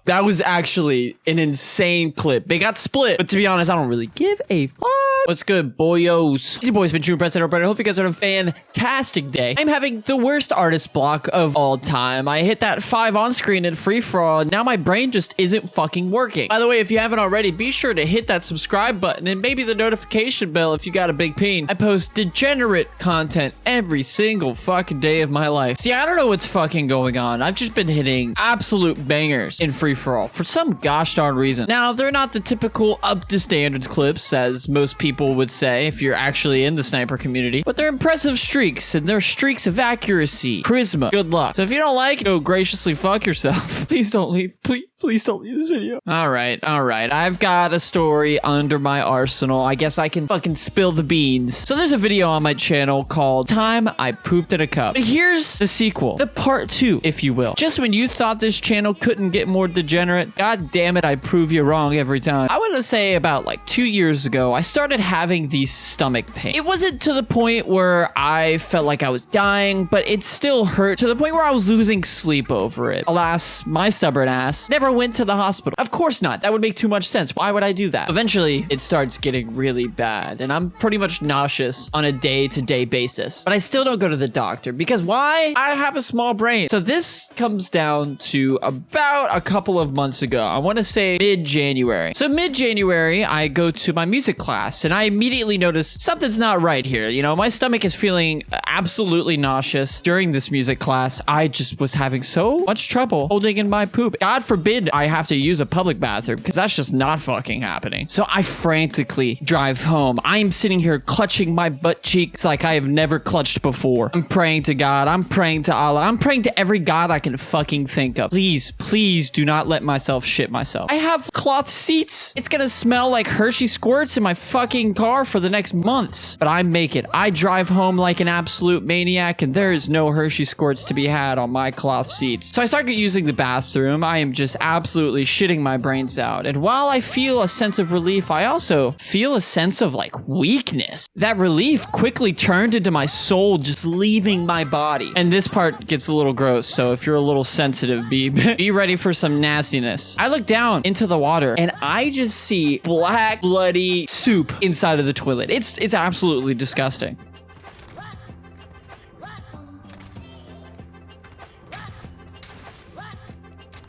That was actually an insane clip. They got split, but to be honest, I don't really give a fuck. What's good, boyos? It's your boy SpinShootImpress, and I hope you guys are having a fantastic day. I'm having the worst artist block of all time. I hit that 5 on screen in free-for-all, and now my brain just isn't fucking working. By the way, if you haven't already, be sure to hit that subscribe button and maybe the notification bell if you got a big peen. I post degenerate content every single fucking day of my life. See, I don't know what's fucking going on. I've just been hitting absolute bangers in free-for-all for some gosh darn reason. Now, they're not the typical up-to-standards clips, as most people would say if you're actually in the sniper community, but they're impressive streaks, and they're streaks of accuracy, charisma, good luck. So if you don't like it, go graciously fuck yourself. Please don't leave. Please don't leave this video. All right. I've got a story under my arsenal. I guess I can fucking spill the beans. So there's a video on my channel called Time I Pooped in a Cup. But here's the sequel, the part 2, if you will. Just when you thought this channel couldn't get more degenerate, god damn it, I prove you wrong every time. I want to say about like 2 years ago, I started having these stomach pains. It wasn't to the point where I felt like I was dying, but it still hurt to the point where I was losing sleep over it. Alas, my stubborn ass never went to the hospital. Of course not. That would make too much sense. Why would I do that? Eventually, it starts getting really bad, and I'm pretty much nauseous on a day-to-day basis. But I still don't go to the doctor because why? I have a small brain. So this comes down to about a couple of months ago. I want to say mid-January. So mid-January, I go to my music class, and I immediately notice something's not right here. You know, my stomach is feeling absolutely nauseous. During this music class, I just was having so much trouble holding in my poop. God forbid I have to use a public bathroom, because that's just not fucking happening. So I frantically drive home. I'm sitting here clutching my butt cheeks like I have never clutched before. I'm praying to God. I'm praying to Allah. I'm praying to every God I can fucking think of. Please do not let myself shit myself. I have cloth seats. It's gonna smell like Hershey squirts in my fucking car for the next months. But I make it. I drive home like an absolute maniac, and there is no Hershey squirts to be had on my cloth seats. So I start using the bathroom. I am just absolutely shitting my brains out. And while I feel a sense of relief, I also feel a sense of like weakness. That relief quickly turned into my soul just leaving my body. And this part gets a little gross, so if you're a little sensitive, be ready for some nastiness. I look down into the water and I just see black bloody soup inside of the toilet. It's absolutely disgusting.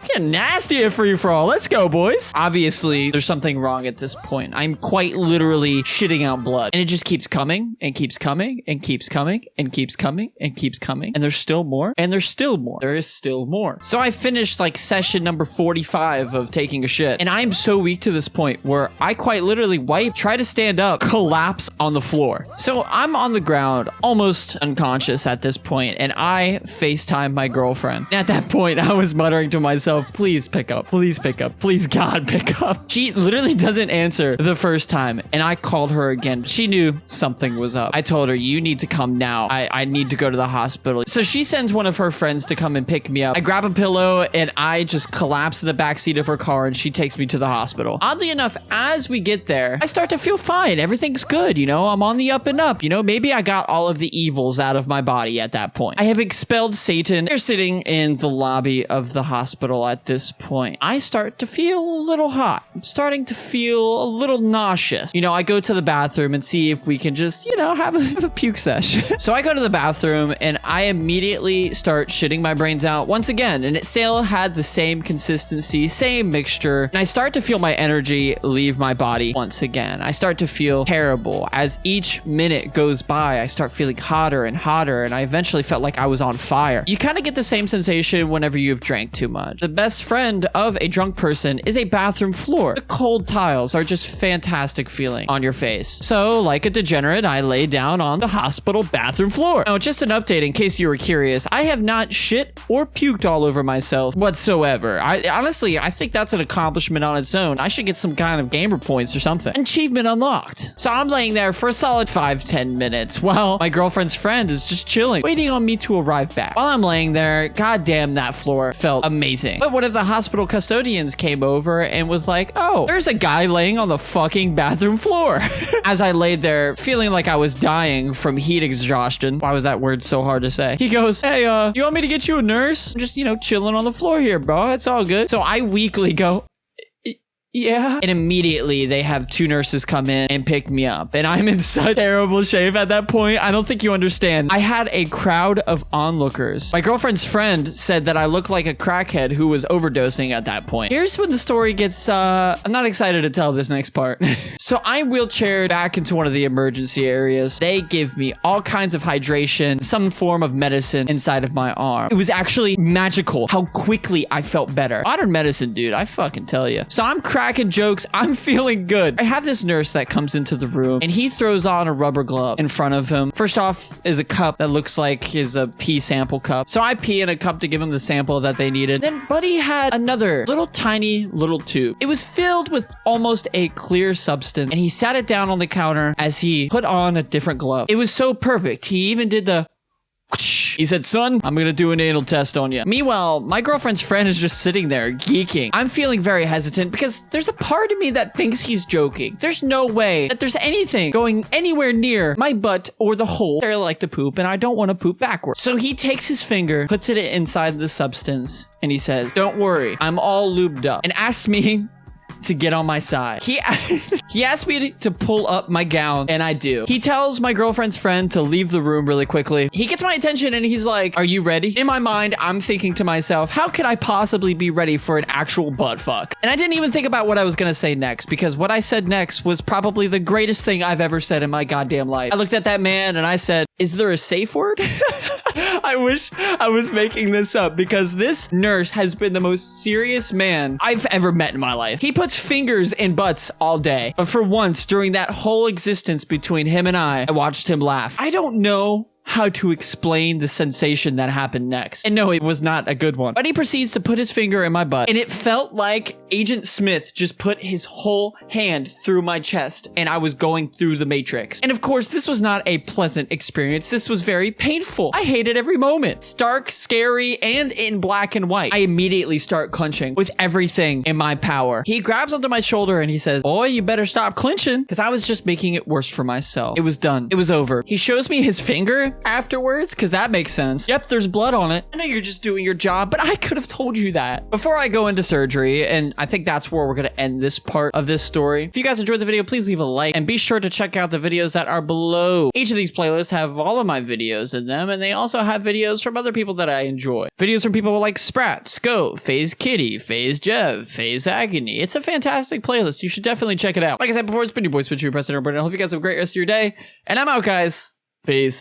Getting nasty at free-for-all. Let's go, boys. Obviously, there's something wrong at this point. I'm quite literally shitting out blood. And it just keeps coming and keeps coming and keeps coming and keeps coming and keeps coming. And there's still more. And there's still more. There is still more. So I finished like session number 45 of taking a shit. And I'm so weak to this point where I quite literally try to stand up, collapse on the floor. So I'm on the ground, almost unconscious at this point. And I FaceTime my girlfriend. And at that point, I was muttering to myself, please pick up, please pick up, please God pick up. She literally doesn't answer the first time, and I called her again. She knew something was up. I told her, you need to come now. I need to go to the hospital. So she sends one of her friends to come and pick me up. I grab a pillow and I just collapse in the backseat of her car, and she takes me to the hospital. Oddly enough, as we get there, I start to feel fine. Everything's good, you know? I'm on the up and up, you know? Maybe I got all of the evils out of my body at that point. I have expelled Satan. They're sitting in the lobby of the hospital at this point. I start to feel a little hot. I'm starting to feel a little nauseous. You know, I go to the bathroom and see if we can just, you know, have a puke sesh. So I go to the bathroom and I immediately start shitting my brains out once again. And it still had the same consistency, same mixture. And I start to feel my energy leave my body once again. I start to feel terrible. As each minute goes by, I start feeling hotter and hotter. And I eventually felt like I was on fire. You kind of get the same sensation whenever you've drank too much. The best friend of a drunk person is a bathroom floor. The cold tiles are just fantastic feeling on your face. So, like a degenerate, I lay down on the hospital bathroom floor. Now, just an update in case you were curious, I have not shit or puked all over myself whatsoever. Honestly, I think that's an accomplishment on its own. I should get some kind of gamer points or something. Achievement unlocked. So I'm laying there for a solid 5-10 minutes while my girlfriend's friend is just chilling, waiting on me to arrive back. While I'm laying there, goddamn, that floor felt amazing. But one of the hospital custodians came over and was like, oh, there's a guy laying on the fucking bathroom floor. As I laid there feeling like I was dying from heat exhaustion. Why was that word so hard to say? He goes, hey, you want me to get you a nurse? I'm just, you know, chilling on the floor here, bro. It's all good. So I weakly go, yeah. And immediately they have 2 nurses come in and pick me up. And I'm in such terrible shape at that point. I don't think you understand. I had a crowd of onlookers. My girlfriend's friend said that I looked like a crackhead who was overdosing at that point. Here's when the story gets, I'm not excited to tell this next part. So I'm wheelchaired back into one of the emergency areas. They give me all kinds of hydration, some form of medicine inside of my arm. It was actually magical how quickly I felt better. Modern medicine, dude, I fucking tell you. So I'm cracking jokes. I'm feeling good. I have this nurse that comes into the room and he throws on a rubber glove in front of him. First off is a cup that looks like is a pee sample cup. So I pee in a cup to give him the sample that they needed. Then Buddy had another tiny little tube. It was filled with almost a clear substance and he sat it down on the counter as he put on a different glove. It was so perfect. He even did the he said, son, I'm gonna do an anal test on you. Meanwhile, my girlfriend's friend is just sitting there geeking. I'm feeling very hesitant because there's a part of me that thinks he's joking. There's no way that there's anything going anywhere near my butt or the hole where I like to poop, and I don't want to poop backwards. So he takes his finger, puts it inside the substance, and he says, don't worry, I'm all lubed up, and asks me to get on my side. He asked me to pull up my gown, and I do. He tells my girlfriend's friend to leave the room really quickly. He gets my attention and he's like, are you ready? In my mind, I'm thinking to myself, how could I possibly be ready for an actual butt fuck? And I didn't even think about what I was gonna say next, because what I said next was probably the greatest thing I've ever said in my goddamn life. I looked at that man and I said, is there a safe word? I wish I was making this up, because this nurse has been the most serious man I've ever met in my life. He puts fingers in butts all day, but for once during that whole existence between him and I watched him laugh. I don't know how to explain the sensation that happened next. And no, it was not a good one. But he proceeds to put his finger in my butt, and it felt like Agent Smith just put his whole hand through my chest and I was going through the Matrix. And of course, this was not a pleasant experience. This was very painful. I hated every moment. Stark, scary, and in black and white. I immediately start clenching with everything in my power. He grabs onto my shoulder and he says, boy, you better stop clenching, because I was just making it worse for myself. It was done. It was over. He shows me his finger afterwards, because that makes sense. Yep, there's blood on it. I know you're just doing your job, but I could have told you that. Before I go into surgery, and I think that's where we're going to end this part of this story. If you guys enjoyed the video, please leave a like, and be sure to check out the videos that are below. Each of these playlists have all of my videos in them, and they also have videos from other people that I enjoy. Videos from people like Sprat, Scope, FaZe Kitty, FaZe Jev, FaZe Agony. It's a fantastic playlist. You should definitely check it out. Like I said before, it's been your boy SpinShootImpress, and I hope you guys have a great rest of your day, and I'm out, guys. Peace.